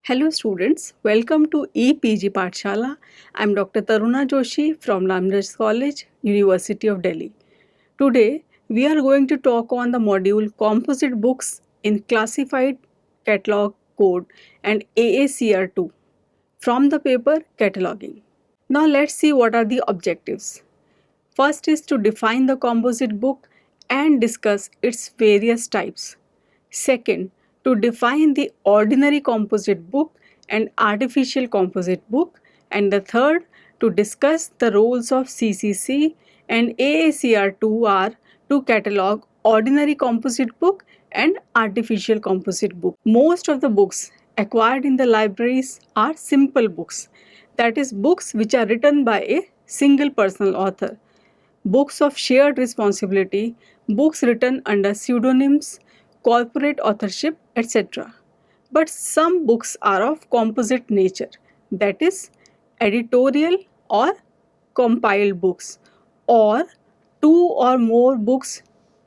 Hello students, welcome to EPG Pathshala. I am Dr. Taruna Joshi from Lamdas College, University of Delhi. Today we are going to talk on the module Composite Books in Classified Catalog Code and AACR2 from the paper Cataloging. Now let's see what are the objectives. First is to define the composite book and discuss its various types. Second, to define the ordinary composite book and artificial composite book. And the third, to discuss the roles of CCC and AACR2R to catalog ordinary composite book and artificial composite book. Most of the books acquired in the libraries are simple books, that is, books which are written by a single personal author. Books of shared responsibility, books written under pseudonyms, corporate authorship, etc. But some books are of composite nature, that is, editorial or compiled books, or two or more books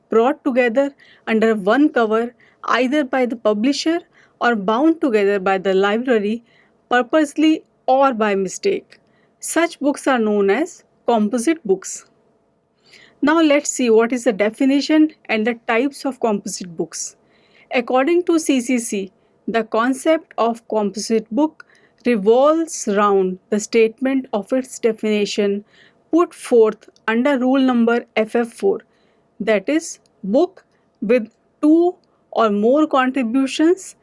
brought together under one cover either by the publisher or bound together by the library purposely or by mistake. Such books are known as composite books. Now let's see what is the definition and the types of composite books. According to CCC, the concept of composite book revolves around the statement of its definition put forth under rule number FF4, that is, book with two or more contributions,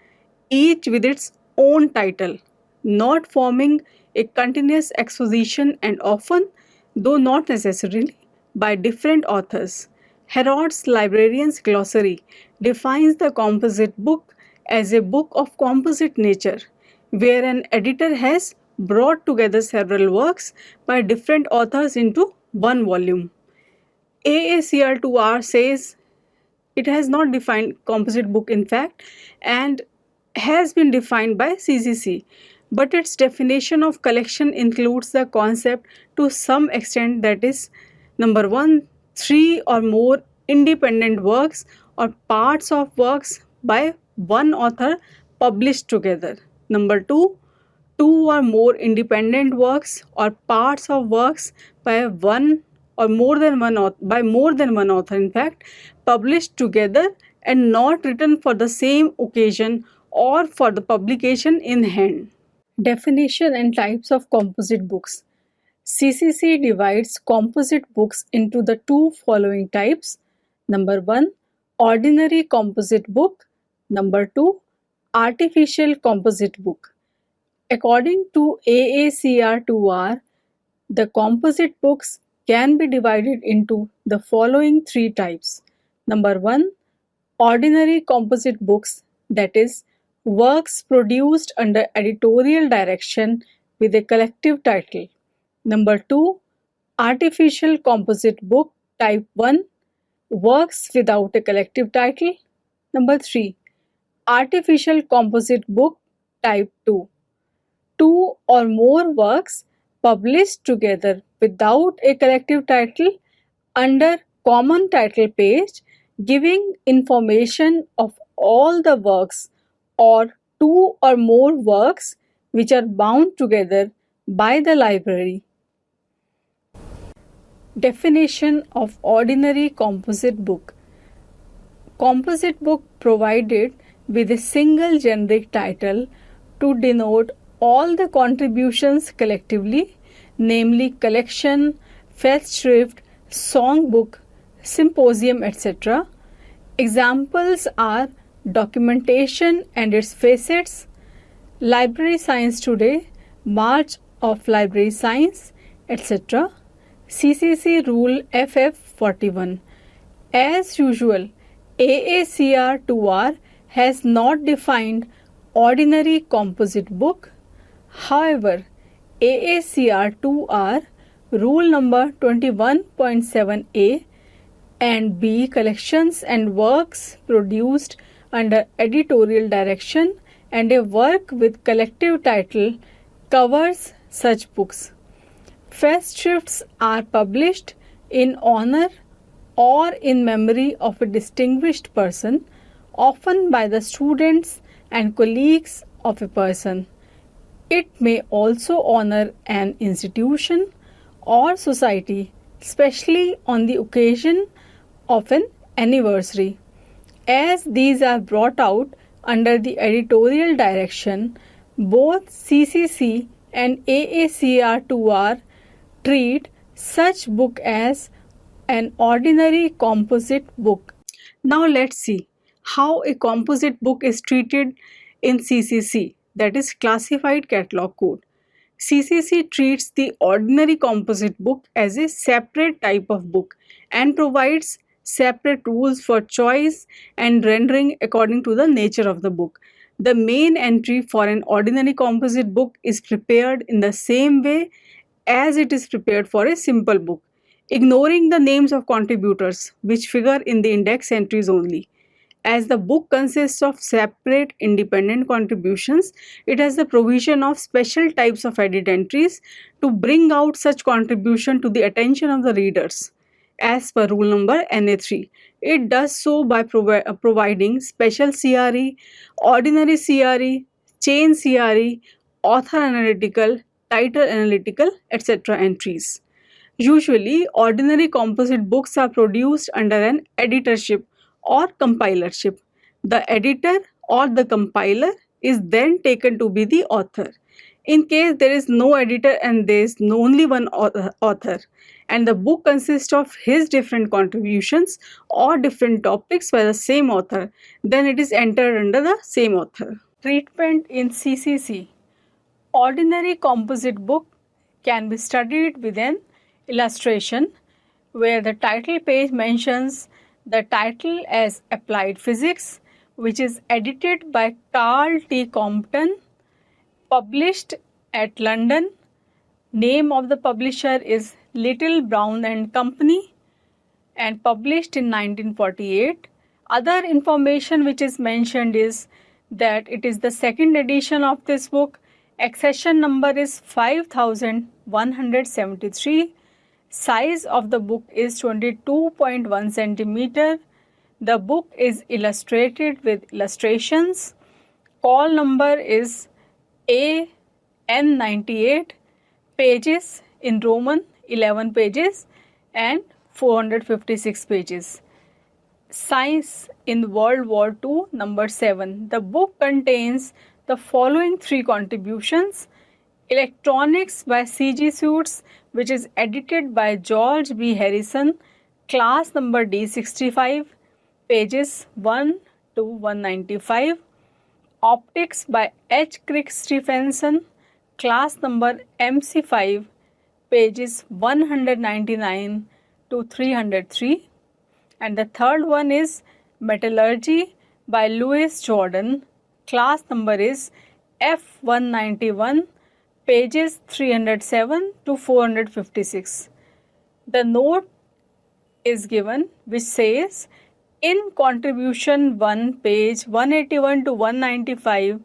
each with its own title, not forming a continuous exposition and often, though not necessarily, by different authors. Harrod's Librarian's Glossary defines the composite book as a book of composite nature, where an editor has brought together several works by different authors into one volume. AACR2R says it has not defined composite book in fact and has been defined by CCC, but its definition of collection includes the concept to some extent, that is, number one, three or more independent works or parts of works by one author published together. Number two, two or more independent works or parts of works by one or more than one author in fact, published together and not written for the same occasion or for the publication in hand. Definition and types of composite books. CCC divides composite books into the two following types. Number 1, ordinary composite book. Number 2, artificial composite book. According to AACR2R, the composite books can be divided into the following three types. Number 1, ordinary composite books, that is, works produced under editorial direction with a collective title. Number 2, artificial composite book type 1, works without a collective title. Number 3, artificial composite book type 2, two or more works published together without a collective title under common title page, giving information of all the works, or two or more works which are bound together by the library. Definition of ordinary composite book. Composite book provided with a single generic title to denote all the contributions collectively, namely collection, festschrift, songbook, symposium, etc. Examples are documentation and its facets, library science today, March of library science, etc. CCC Rule FF41. As usual, AACR2R has not defined ordinary composite book. However, AACR2R Rule number 21.7a and B collections and works produced under editorial direction and a work with collective title covers such books. Festschrifts are published in honor or in memory of a distinguished person, often by the students and colleagues of a person. It may also honor an institution or society, especially on the occasion of an anniversary. As these are brought out under the editorial direction, both CCC and AACR2R treat such book as an ordinary composite book. Now let's see how a composite book is treated in CCC, that is Classified Catalog Code. CCC treats the ordinary composite book as a separate type of book and provides separate rules for choice and rendering according to the nature of the book. The main entry for an ordinary composite book is prepared in the same way as it is prepared for a simple book, ignoring the names of contributors which figure in the index entries only. As the book consists of separate independent contributions, it has the provision of special types of edit entries to bring out such contribution to the attention of the readers. As per rule number NA3, it does so by providing special CRE, ordinary CRE, chain CRE, author analytical, title analytical, etc. entries. Usually, ordinary composite books are produced under an editorship or compilership. The editor or the compiler is then taken to be the author. In case there is no editor and there is only one author, and the book consists of his different contributions or different topics by the same author, then it is entered under the same author. Treatment in CCC. Ordinary composite book can be studied with an illustration where the title page mentions the title as Applied Physics, which is edited by Carl T. Compton, published at London. Name of the publisher is Little Brown and Company and published in 1948. Other information which is mentioned is that it is the second edition of this book. Accession number is 5173. Size of the book is 22.1 centimeter. The book is illustrated with illustrations. Call number is AN98. Pages in Roman 11 pages and 456 pages. Science in World War II number 7. The book contains the following 3 contributions: Electronics by C.G. Suits, which is edited by George B. Harrison, class number D65, pages 1 to 195. Optics by H. Crick Stephenson, class number MC5, pages 199 to 303. And the third one is Metallurgy by Louis Jordan, class number is F191, pages 307 to 456. The note is given which says, in contribution 1, page 181 to 195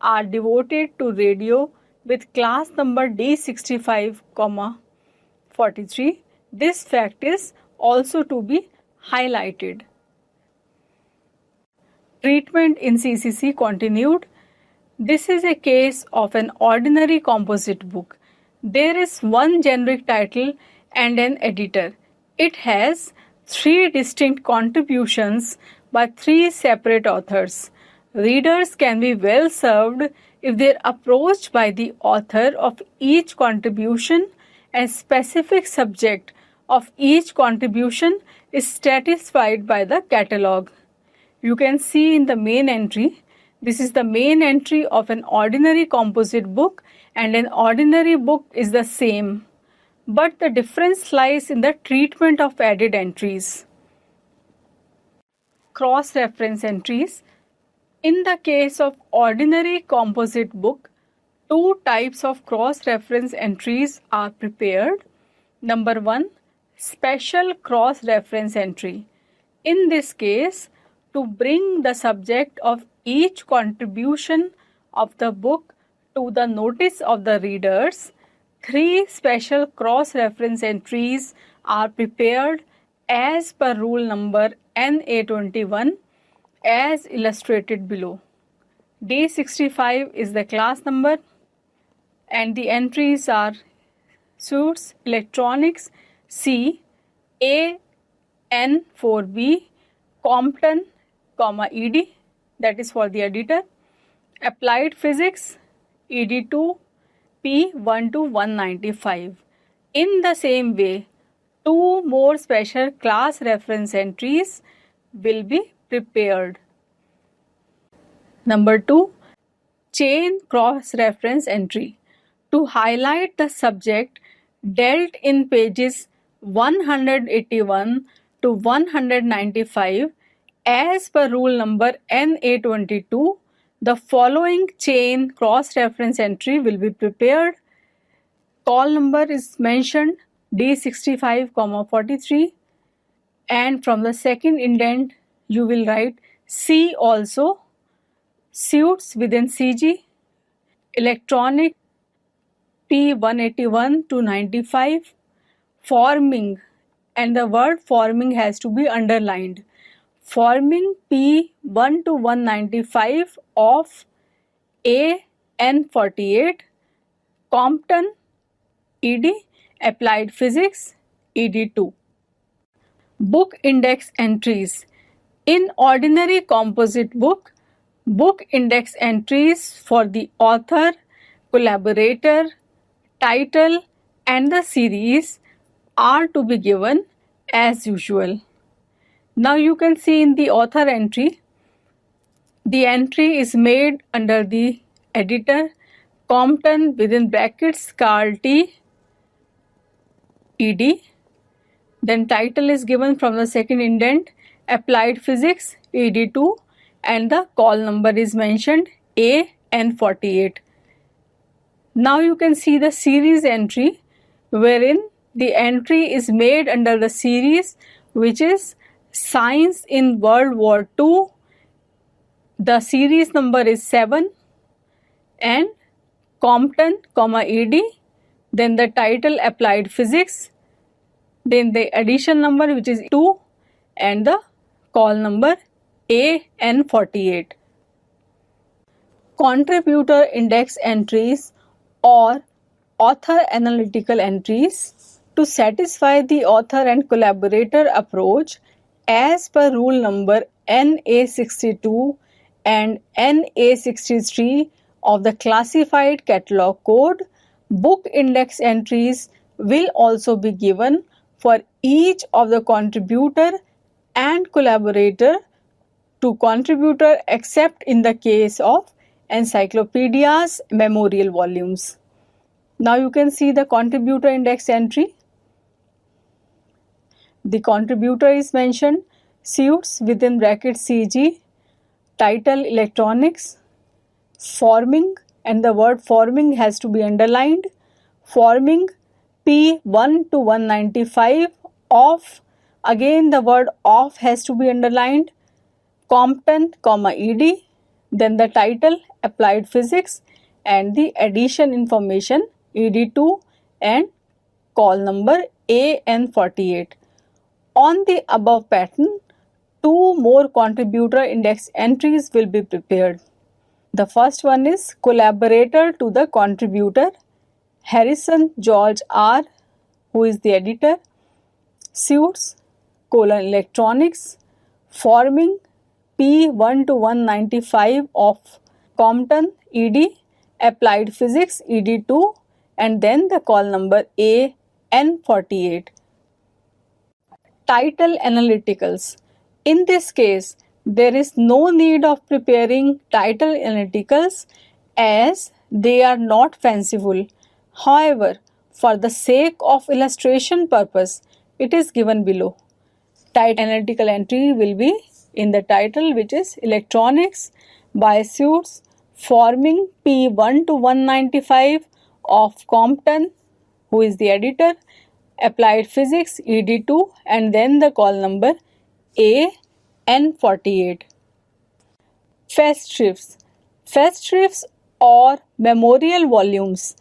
are devoted to radio with class number D65, 43. This fact is also to be highlighted. Treatment in CCC continued. This is a case of an ordinary composite book. There is one generic title and an editor. It has 3 distinct contributions by 3 separate authors. Readers can be well served if they are approached by the author of each contribution and specific subject of each contribution is satisfied by the catalogue. You can see in the main entry, this is the main entry of an ordinary composite book, and an ordinary book is the same, but the difference lies in the treatment of added entries. Cross-reference entries. In the case of ordinary composite book, 2 types of cross-reference entries are prepared. Number 1, special cross-reference entry. In this case, to bring the subject of each contribution of the book to the notice of the readers, 3 special cross-reference entries are prepared as per rule number NA21 as illustrated below. D65 is the class number and the entries are Suits Electronics C A N4B Compton, ED, that is for the editor. Applied Physics ED2 P1 to 195. In the same way, two more special class reference entries will be prepared. Number 2, chain cross-reference entry. To highlight the subject dealt in pages 181 to 195 as per rule number NA22, the following chain cross-reference entry will be prepared. Call number is mentioned D65, 43, and from the second indent you will write C also. Suits within CG, electronic P181 to 95, forming, and the word forming has to be underlined. Forming P1 to 195 of AN48, Compton, ED, Applied Physics, ED2. Book index entries. In ordinary composite book, book index entries for the author, collaborator, title and the series are to be given as usual. Now you can see in the author entry, the entry is made under the editor Compton within brackets Carl T. ED. Then title is given from the second indent Applied Physics ED2 and the call number is mentioned AN48. Now you can see the series entry wherein the entry is made under the series which is Science in World War II. The series number is 7 and Compton, ED, then the title Applied Physics, then the edition number which is 2 and the call number AN48. Contributor index entries or author analytical entries to satisfy the author and collaborator approach as per rule number NA62 and NA63 of the classified catalog code. Book index entries will also be given for each of the contributor and collaborator to contributor except in the case of encyclopedias memorial volumes. Now you can see the contributor index entry. The contributor is mentioned Suits within bracket CG, title electronics, forming, and the word forming has to be underlined. Forming P1 to 195 of, again the word of has to be underlined. Compton, ED, then the title Applied Physics and the edition information ED2 and call number AN48. On the above pattern, two more contributor index entries will be prepared. The first one is collaborator to the contributor, Harrison George R, who is the editor, Suits, electronics, forming P1 to 195 of Compton, ED, Applied Physics, ED2 and then the call number AN48. Title analyticals. In this case, there is no need of preparing title analyticals as they are not fanciful. However, for the sake of illustration purpose, it is given below. Title analytical entry will be in the title which is Electronics by Suits, forming P1 to 195 of Compton, who is the editor, Applied Physics ED2 and then the call number AN48. Festshrifts. Festshrifts or memorial volumes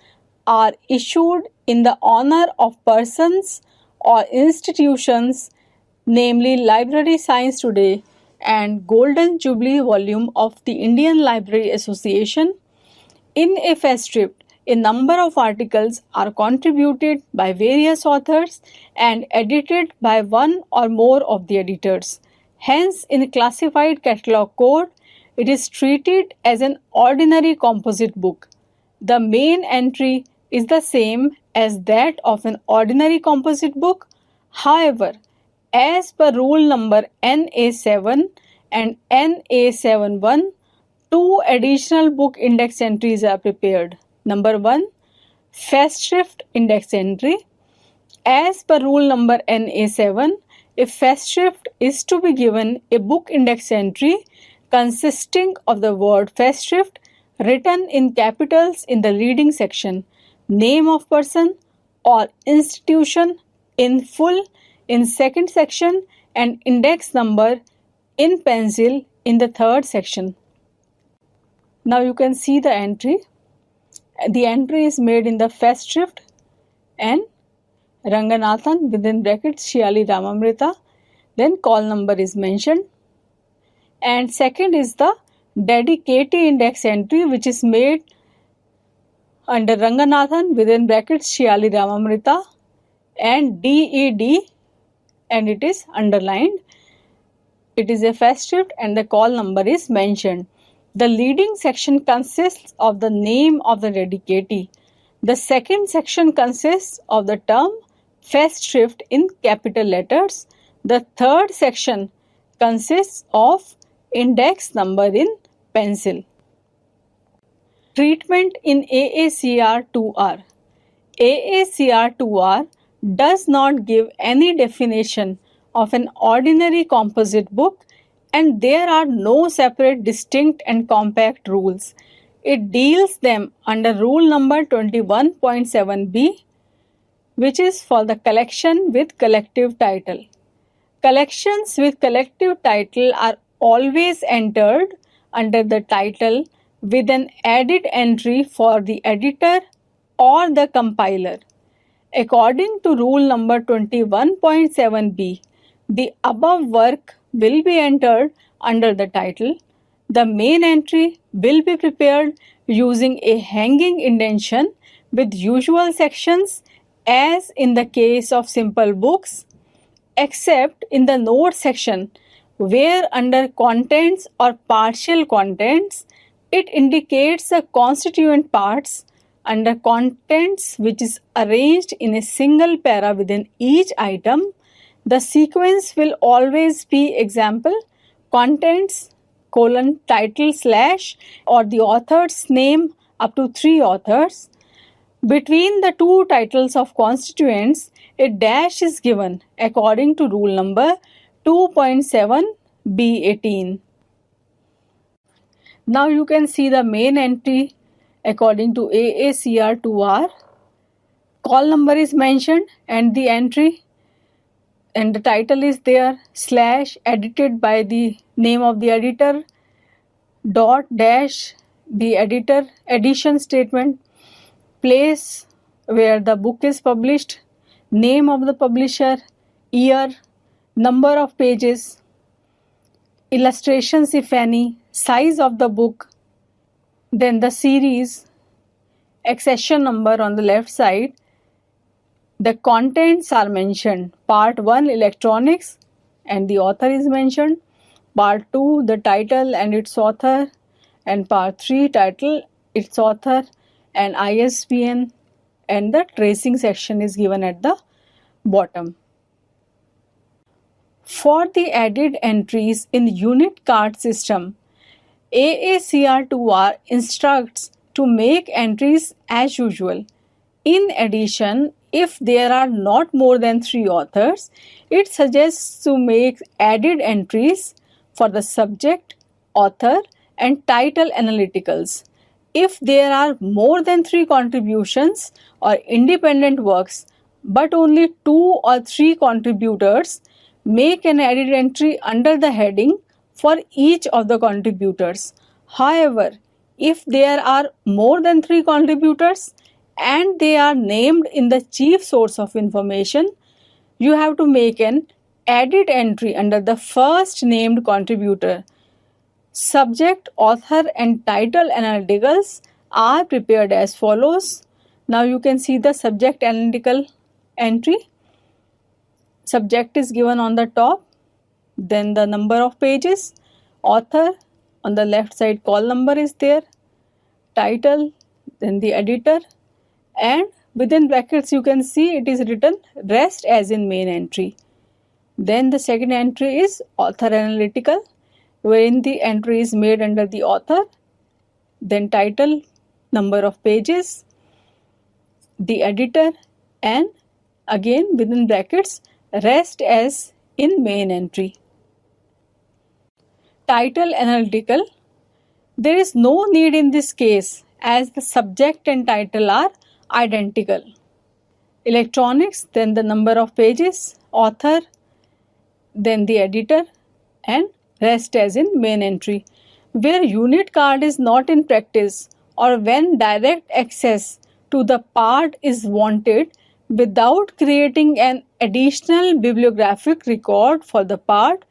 are issued in the honor of persons or institutions, namely Library Science Today and Golden Jubilee volume of the Indian Library Association. In a festschrift, a number of articles are contributed by various authors and edited by one or more of the editors. Hence, in classified catalog code, it is treated as an ordinary composite book. The main entry is the same as that of an ordinary composite book. However, as per rule number NA7 and NA71, two additional book index entries are prepared. Number 1, festschrift index entry. As per rule number NA7, a festschrift is to be given a book index entry consisting of the word festschrift written in capitals in the leading section, name of person or institution in full in second section, and index number in pencil in the third section. Now you can see the entry. The entry is made in the festschrift and Ranganathan within brackets Shyali Ramamrita. Then call number is mentioned. And second is the dedicatee index entry, which is made under Ranganathan within brackets Shyali Ramamrita and DED, and it is underlined. It is a festschrift and the call number is mentioned. The leading section consists of the name of the dedicatee. The second section consists of the term festschrift in capital letters. The third section consists of index number in pencil. Treatment in AACR2R. AACR2R does not give any definition of an ordinary composite book, and there are no separate, distinct and compact rules. It deals them under rule number 21.7b, which is for the collection with collective title. Collections with collective title are always entered under the title with an added entry for the editor or the compiler. According to rule number 21.7b, the above work will be entered under the title. The main entry will be prepared using a hanging indentation with usual sections as in the case of simple books, except in the note section where under contents or partial contents it indicates the constituent parts. Under contents, which is arranged in a single para within each item, the sequence will always be example contents colon title slash or the author's name up to 3 authors. Between the two titles of constituents, a dash is given according to rule number 2.7b18. Now you can see the main entry according to AACR2R. Call number is mentioned and the entry and the title is there, slash edited by the name of the editor, dot dash the editor edition statement, place where the book is published, name of the publisher, year, number of pages, illustrations if any, size of the book, then the series, accession number on the left side. The contents are mentioned. Part 1 electronics and the author is mentioned. Part 2 the title and its author, and part 3 title, its author and ISBN, and the tracing section is given at the bottom. For the added entries in unit card system, AACR2R instructs to make entries as usual. In addition, if there are not more than 3 authors, it suggests to make added entries for the subject, author, and title analyticals. If there are more than 3 contributions or independent works, but only 2 or 3 contributors, make an added entry under the heading for each of the contributors. However, if there are more than 3 contributors and they are named in the chief source of information, you have to make an added entry under the first named contributor. Subject, author and title analyticals are prepared as follows. Now you can see the subject analytical entry. Subject is given on the top, then the number of pages, author, on the left side call number is there, title, then the editor, and within brackets you can see it is written rest as in main entry. Then the second entry is author analytical, wherein the entry is made under the author, then title, number of pages, the editor, and again within brackets rest as in main entry. Title analytical. There is no need in this case as the subject and title are identical. Electronics, then the number of pages, author, then the editor, and rest as in main entry. Where unit card is not in practice or when direct access to the part is wanted without creating an additional bibliographic record for the part,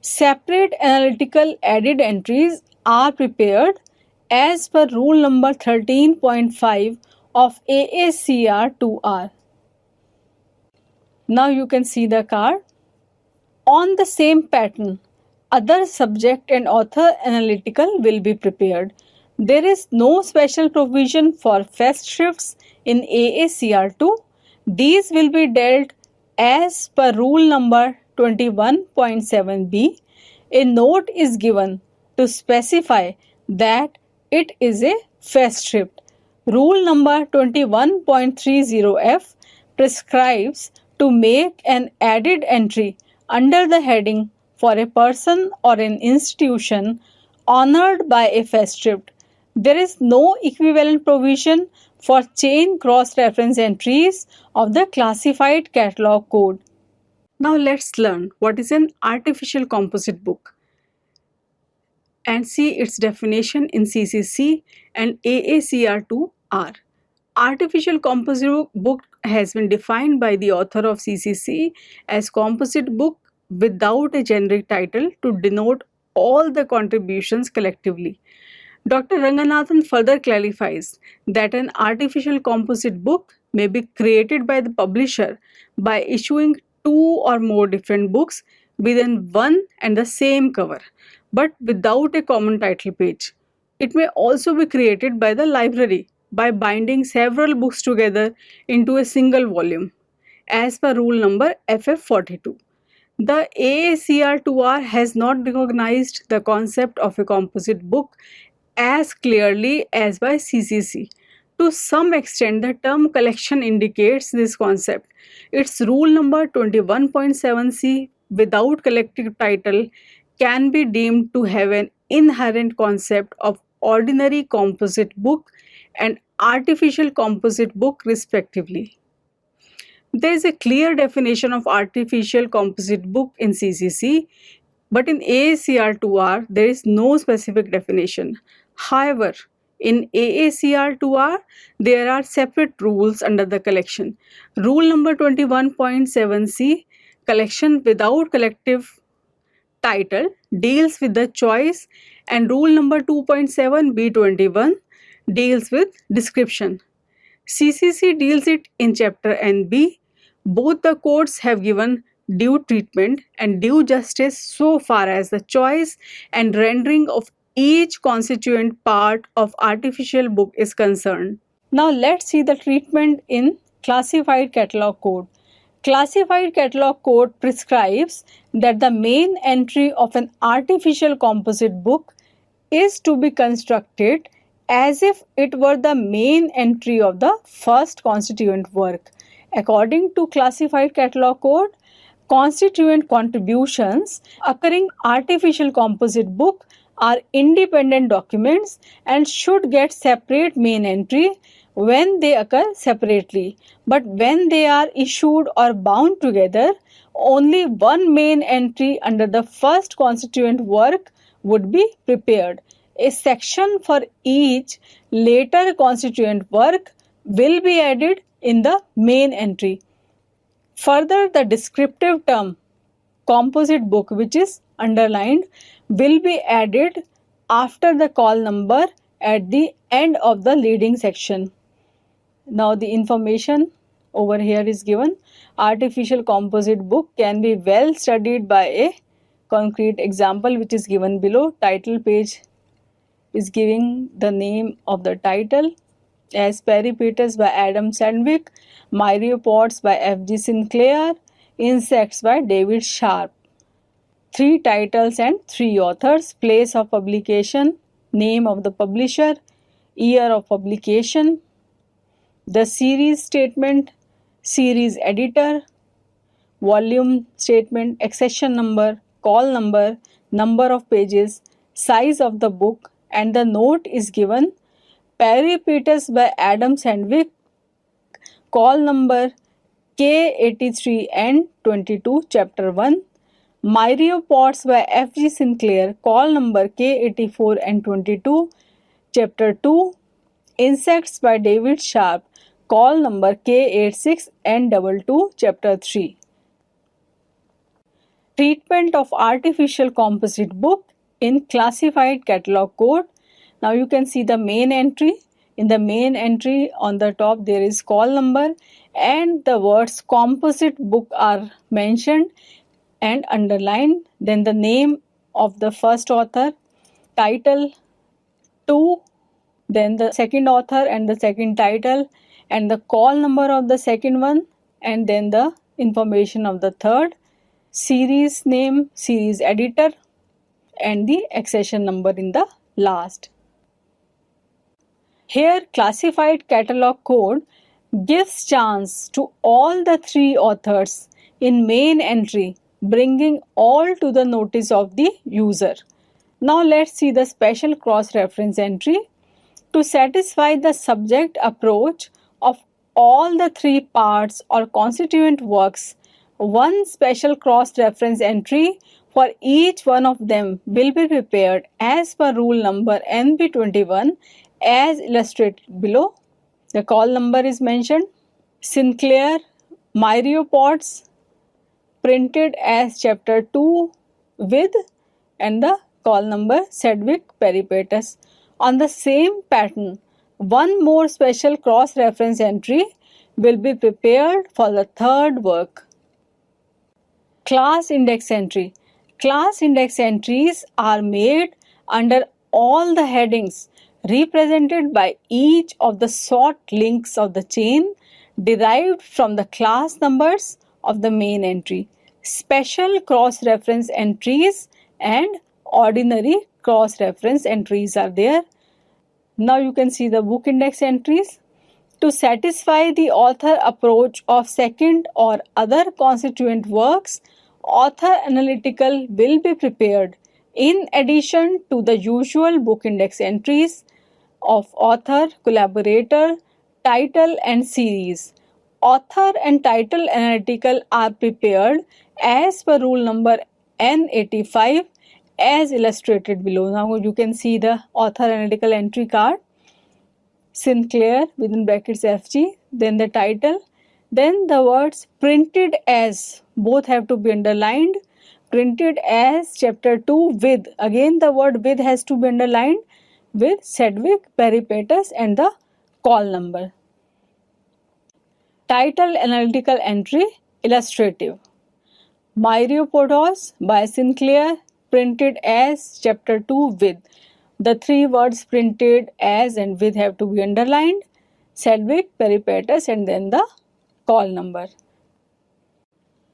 separate analytical added entries are prepared as per rule number 13.5 of AACR 2R. Now you can see the card. On the same pattern, other subject and author analytical will be prepared. There is no special provision for festshrifts in AACR 2. These will be dealt as per rule number 21.7b. A note is given to specify that it is a festschrift. Rule number 21.30f prescribes to make an added entry under the heading for a person or an institution honored by a festschrift. There is no equivalent provision for chain cross-reference entries of the classified catalog code. Now let's learn what is an artificial composite book and see its definition in CCC and AACR2R. Artificial composite book has been defined by the author of CCC as composite book without a generic title to denote all the contributions collectively. Dr. Ranganathan further clarifies that an artificial composite book may be created by the publisher by issuing two or more different books within one and the same cover, but without a common title page. It may also be created by the library by binding several books together into a single volume, as per rule number FF42. The AACR2R has not recognized the concept of a composite book as clearly as by CCC. To some extent, the term collection indicates this concept. Its rule number 21.7c without collective title can be deemed to have an inherent concept of ordinary composite book and artificial composite book respectively. There is a clear definition of artificial composite book in CCC, but in AACR2R there is no specific definition. However, in AACR2R there are separate rules under the collection. Rule number 21.7c, collection without collective title, deals with the choice, and rule number 2.7b21 deals with description. CCC deals it in chapter NB. Both the codes have given due treatment and due justice so far as the choice and rendering of each constituent part of artificial book is concerned. Now let's see the treatment in classified catalog code. Classified catalog code prescribes that the main entry of an artificial composite book is to be constructed as if it were the main entry of the first constituent work. According to classified catalog code, constituent contributions occurring artificial composite book are independent documents and should get separate main entry when they occur separately. But when they are issued or bound together, only one main entry under the first constituent work would be prepared. A section for each later constituent work will be added in the main entry. Further, the descriptive term composite book which is underlined will be added after the call number at the end of the leading section. Now the information over here is given. Artificial composite book can be well studied by a concrete example which is given below. Title page is giving the name of the title as Peripatus by Adam Sandvik, Myriapods by F.G. Sinclair, Insects by David Sharp. 3 titles and 3 authors, place of publication, name of the publisher, year of publication, the series statement, series editor, volume statement, accession number, call number, number of pages, size of the book, and the note is given. Peripatus by Adam Sandvik, call number K83 and 22, chapter 1. Myriapods by F.G. Sinclair, call number K84 and 22, chapter 2. Insects by David Sharp, call number K86 and 22, chapter 3. Treatment of artificial composite book in classified catalog code. Now you can see the main entry. In the main entry on the top there is call number and the words composite book are mentioned and underlined. Then the name of the first author, title 2, then the second author and the second title, and the call number of the second one, and then the information of the third, series name, series editor, and the accession number in the last. Here classified catalog code gives chance to all the 3 authors in main entry, bringing all to the notice of the user. Now let's see the special cross-reference entry. To satisfy the subject approach of all the 3 parts or constituent works, one special cross-reference entry for each one of them will be prepared as per rule number NB21 as illustrated below. The call number is mentioned. Sinclair Myriapods, printed as chapter 2 with, and the call number Sedgwick Peripatus. On the same pattern, one more special cross-reference entry will be prepared for the third work. Class index entry. Class index entries are made under all the headings represented by each of the sought links of the chain derived from the class numbers of the main entry. Special cross-reference entries and ordinary cross-reference entries are there. Now you can see the book index entries. To satisfy the author approach of second or other constituent works, author analytical will be prepared in addition to the usual book index entries of author, collaborator, title and series. Author and title analytical are prepared as per rule number N85 as illustrated below. Now you can see the author analytical entry card. Sinclair within brackets FG, then the title, then the words printed as, both have to be underlined. Printed as chapter 2 with, again the word with has to be underlined, with Sedgwick Peripatus and the call number. Title analytical entry illustrative. Myriapods by Sinclair, printed as chapter 2 with. The 3 words printed as and with have to be underlined. Sedgwick Peripatus and then the call number.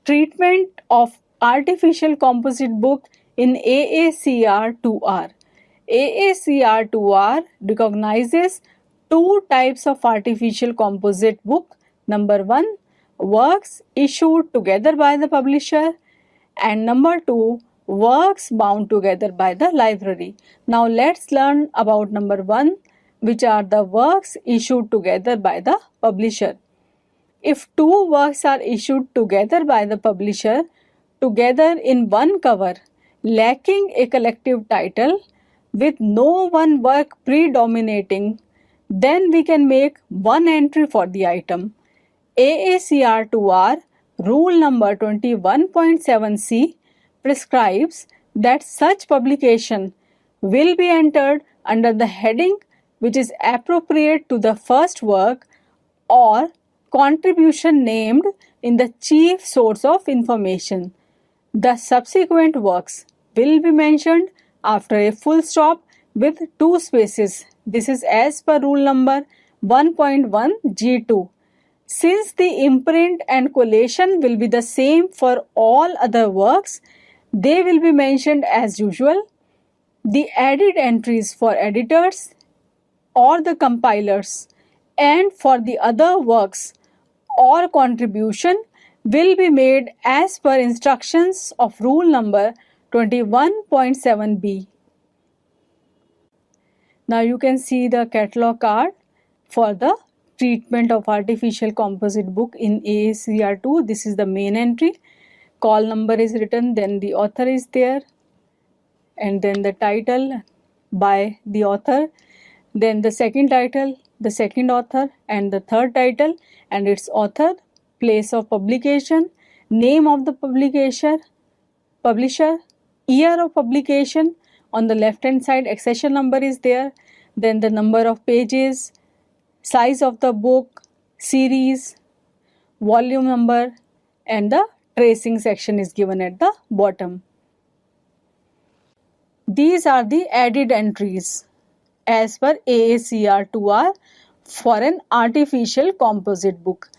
Treatment of artificial composite book in AACR2R. AACR2R recognizes 2 types of artificial composite book. Number 1, works issued together by the publisher, and number 2, works bound together by the library. Now let's learn about number 1, which are the works issued together by the publisher. If 2 works are issued together by the publisher, together in one cover, lacking a collective title, with no one work predominating, then we can make one entry for the item. AACR2R rule number 21.7c prescribes that such publication will be entered under the heading which is appropriate to the first work or contribution named in the chief source of information. The subsequent works will be mentioned after a full stop with two spaces. This is as per rule number 1.1 G2. Since the imprint and collation will be the same for all other works, they will be mentioned as usual. The added entries for editors or the compilers and for the other works or contribution will be made as per instructions of rule number 21.7b. Now you can see the catalog card for the treatment of artificial composite book in AACR2. This is the main entry. Call number is written, then the author is there, and then the title by the author, then the second title, the second author, and the third title and its author, place of publication, name of the publisher, year of publication. On the left hand side, accession number is there, then the number of pages, size of the book, series, volume number, and the tracing section is given at the bottom. These are the added entries as per AACR2R for an artificial composite book.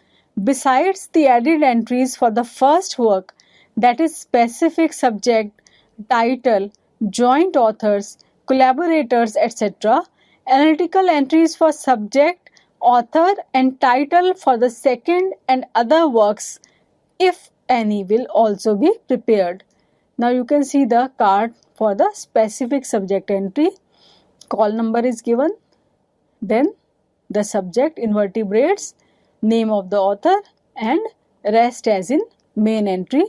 Besides the added entries for the first work, that is specific subject, title, joint authors, collaborators, etc., analytical entries for subject, author and title for the second and other works, if any, will also be prepared. Now you can see the card for the specific subject entry. Call number is given, then the subject, invertebrates, name of the author, and rest as in main entry.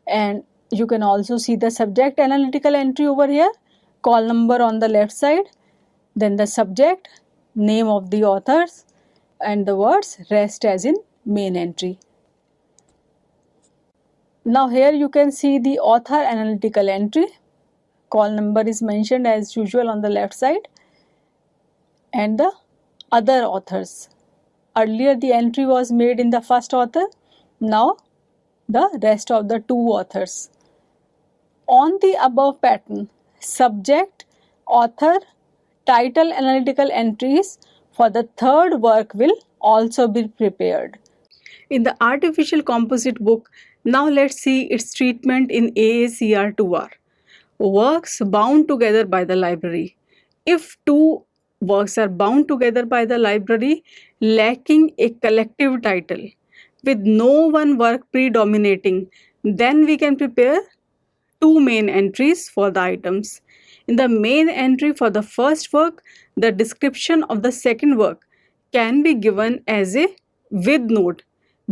And you can also see the subject analytical entry over here, call number on the left side, then the subject, name of the authors, and the words rest as in main entry. Now here you can see the author analytical entry. Call number is mentioned as usual on the left side, and the other authors. Earlier the entry was made in the first author, now the rest of the two authors. On the above pattern, subject, author, title analytical entries for the third work will also be prepared. In the artificial composite book, now let's see its treatment in AACR2R. Works bound together by the library. If two works are bound together by the library lacking a collective title with no one work predominating, then we can prepare two main entries for the items. In the main entry for the first work, the description of the second work can be given as a with note,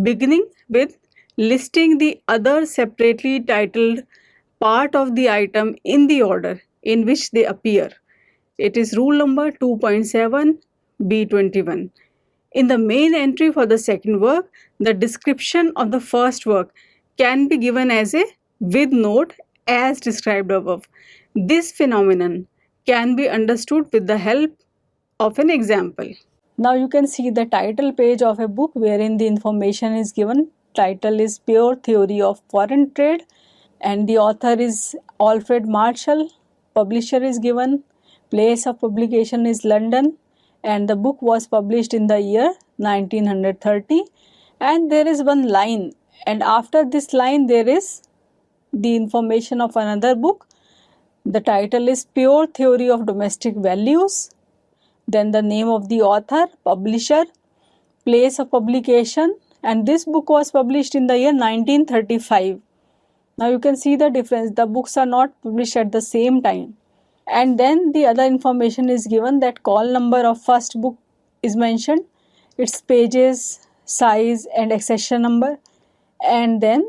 beginning with listing the other separately titled part of the item in the order in which they appear. It is rule number 2.7 B21. In the main entry for the second work, the description of the first work can be given as a with note as described above. This phenomenon can be understood with the help of an example. Now you can see the title page of a book wherein the information is given. Title is Pure Theory of Foreign Trade and the author is Alfred Marshall. Publisher is given. Place of publication is London and the book was published in the year 1930, and there is one line, and after this line there is the information of another book. The title is Pure Theory of Domestic Values, then the name of the author, publisher, place of publication, and this book was published in the year 1935. Now you can see the difference, the books are not published at the same time. And then the other information is given, that call number of first book is mentioned, its pages, size and accession number, and then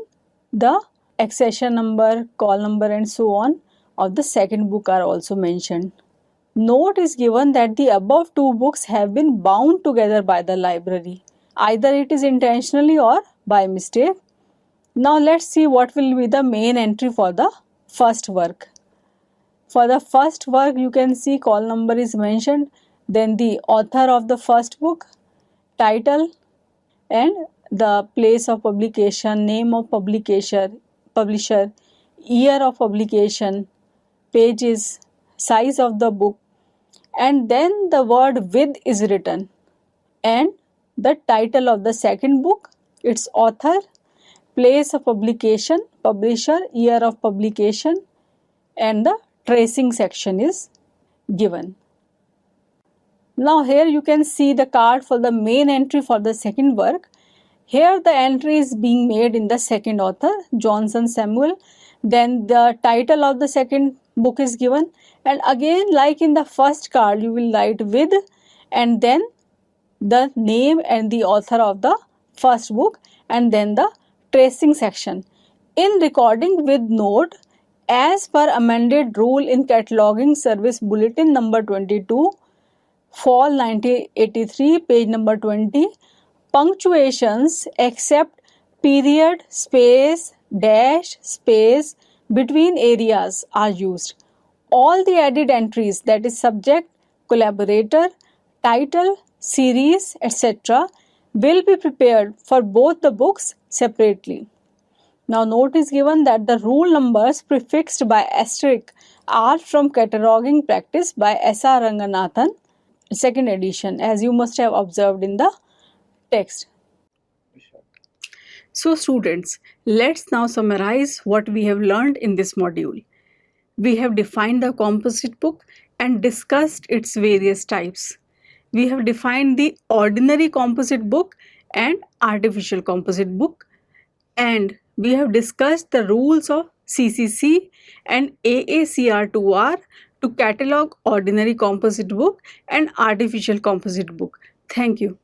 the accession number, call number and so on of the second book are also mentioned. Note is given that the above two books have been bound together by the library. Either it is intentionally or by mistake. Now let's see what will be the main entry for the first work. For the first work, you can see call number is mentioned, then the author of the first book, title, and the place of publication, name of publisher, year of publication, pages, size of the book, and then the word with is written, and the title of the second book, its author, place of publication, publisher, year of publication, and the tracing section is given. Now here you can see the card for the main entry for the second work. Here the entry is being made in the second author, Johnson Samuel. Then the title of the second book is given, and again like in the first card you will write with and then the name and the author of the first book and then the tracing section. In recording with note, as per amended rule in cataloging service bulletin number 22, fall 1983, page number 20, punctuations except period, space, dash, space between areas are used. All the added entries, that is subject, collaborator, title, series, etc., will be prepared for both the books separately. Now note is given that the rule numbers prefixed by asterisk are from cataloging practice by S.R. Ranganathan, second edition, as you must have observed in the text. So students, let's now summarize what we have learned in this module. We have defined the composite book and discussed its various types. We have defined the ordinary composite book and artificial composite book, and we have discussed the rules of CCC and AACR2R to catalog ordinary composite book and artificial composite book. Thank you.